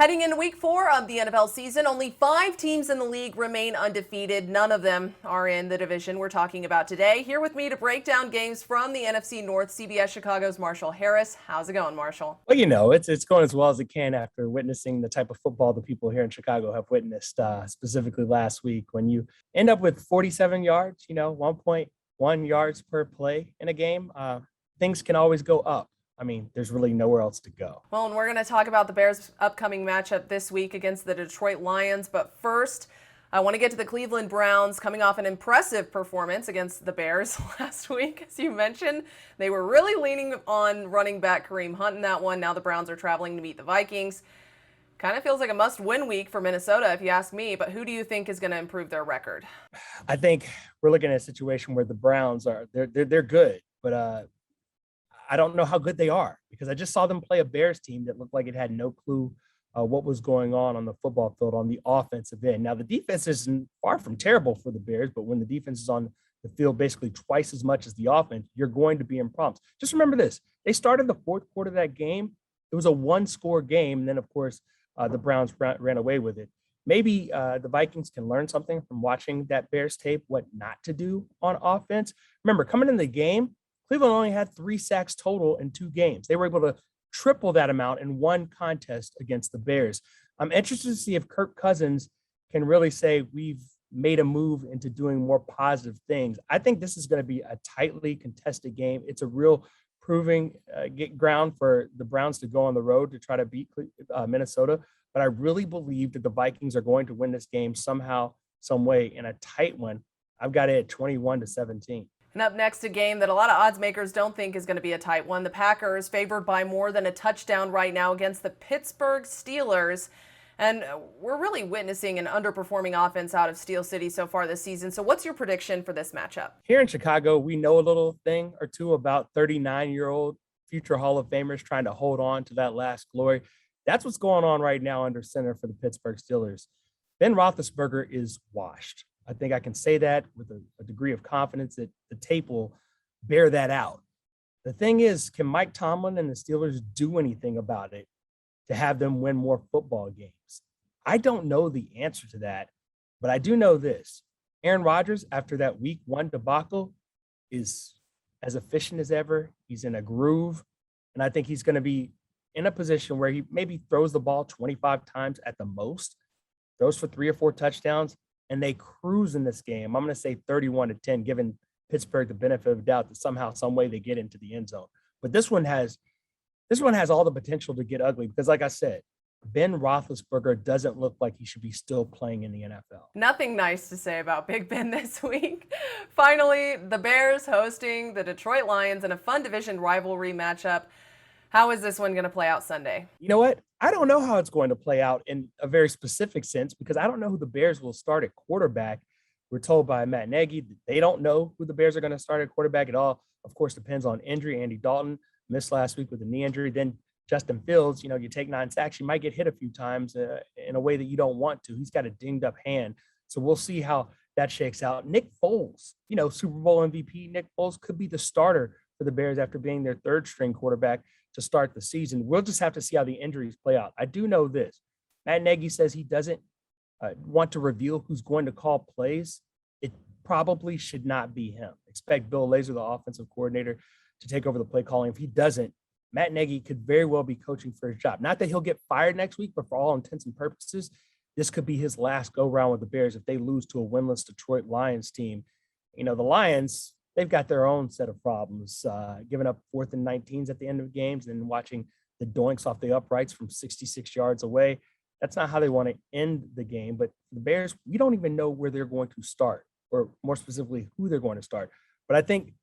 Heading into week 4 of the NFL season, only 5 teams in the league remain undefeated. None of them are in the division we're talking about today. Here with me to break down games from the NFC North, CBS Chicago's Marshall Harris. How's it going, Marshall? Well, it's going as well as it can after witnessing the type of football the people here in Chicago have witnessed, specifically last week. When you end up with 47 yards, 1.1 yards per play in a game, things can always go up. I mean, there's really nowhere else to go. Well, and we're going to talk about the Bears' upcoming matchup this week against the Detroit Lions. But first, I want to get to the Cleveland Browns coming off an impressive performance against the Bears last week. As you mentioned, they were really leaning on running back Kareem Hunt in that one. Now the Browns are traveling to meet the Vikings. Kind of feels like a must-win week for Minnesota, if you ask me. But who do you think is going to improve their record? I think we're looking at a situation where the Browns they're good, but I don't know how good they are because I just saw them play a Bears team that looked like it had no clue what was going on the football field on the offensive end. Now, the defense isn't far from terrible for the Bears, but when the defense is on the field basically twice as much as the offense, you're going to be in problems. Just remember this. They started the fourth quarter of that game. It was a one-score game. And then, of course, the Browns ran away with it. Maybe the Vikings can learn something from watching that Bears tape, what not to do on offense. Remember, coming in the game, Cleveland only had 3 sacks total in 2 games. They were able to triple that amount in one contest against the Bears. I'm interested to see if Kirk Cousins can really say we've made a move into doing more positive things. I think this is going to be a tightly contested game. It's a real proving ground for the Browns to go on the road to try to beat Minnesota. But I really believe that the Vikings are going to win this game somehow, some way, in a tight one. I've got it at 21-17. And up next, a game that a lot of odds makers don't think is going to be a tight one. The Packers favored by more than a touchdown right now against the Pittsburgh Steelers. And we're really witnessing an underperforming offense out of Steel City so far this season. So what's your prediction for this matchup? Here in Chicago, we know a little thing or two about 39-year-old future Hall of Famers trying to hold on to that last glory. That's what's going on right now under center for the Pittsburgh Steelers. Ben Roethlisberger is washed. I think I can say that with a degree of confidence that the tape will bear that out. The thing is, can Mike Tomlin and the Steelers do anything about it to have them win more football games? I don't know the answer to that, but I do know this. Aaron Rodgers, after that week 1 debacle, is as efficient as ever. He's in a groove, and I think he's going to be in a position where he maybe throws the ball 25 times at the most, throws for 3 or 4 touchdowns, and they cruise in this game. I'm going to say 31-10, giving Pittsburgh the benefit of the doubt that somehow, some way they get into the end zone. But this one has all the potential to get ugly because, like I said, Ben Roethlisberger doesn't look like he should be still playing in the NFL. Nothing nice to say about Big Ben this week. Finally, the Bears hosting the Detroit Lions in a fun division rivalry matchup. How is this one going to play out Sunday? You know what? I don't know how it's going to play out in a very specific sense because I don't know who the Bears will start at quarterback. We're told by Matt Nagy that they don't know who the Bears are going to start at quarterback at all. Of course, depends on injury. Andy Dalton missed last week with a knee injury. Then Justin Fields, you take 9 sacks, you might get hit a few times in a way that you don't want to. He's got a dinged up hand. So we'll see how that shakes out. Nick Foles, Super Bowl MVP, Nick Foles could be the starter for the Bears after being their 3rd string quarterback to start the season. We'll just have to see how the injuries play out. I do know this. Matt Nagy says he doesn't want to reveal who's going to call plays. It probably should not be him. Expect Bill Lazor, the offensive coordinator, to take over the play calling. If he doesn't, Matt Nagy could very well be coaching for his job. Not that he'll get fired next week, but for all intents and purposes, this could be his last go-round with the Bears if they lose to a winless Detroit Lions team. The Lions, they've got their own set of problems, giving up 4th and 19s at the end of games and watching the doinks off the uprights from 66 yards away. That's not how they want to end the game. But the Bears, we don't even know where they're going to start, or more specifically, who they're going to start. But I think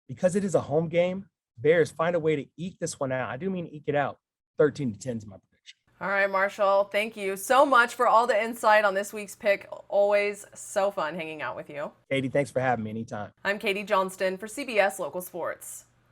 because it is a home game, Bears find a way to eke this one out. I do mean eke it out. 13-10 is my prediction. All right, Marshall, thank you so much for all the insight on this week's pick. Always so fun hanging out with you. Katie, thanks for having me anytime. I'm Katie Johnston for CBS Local Sports.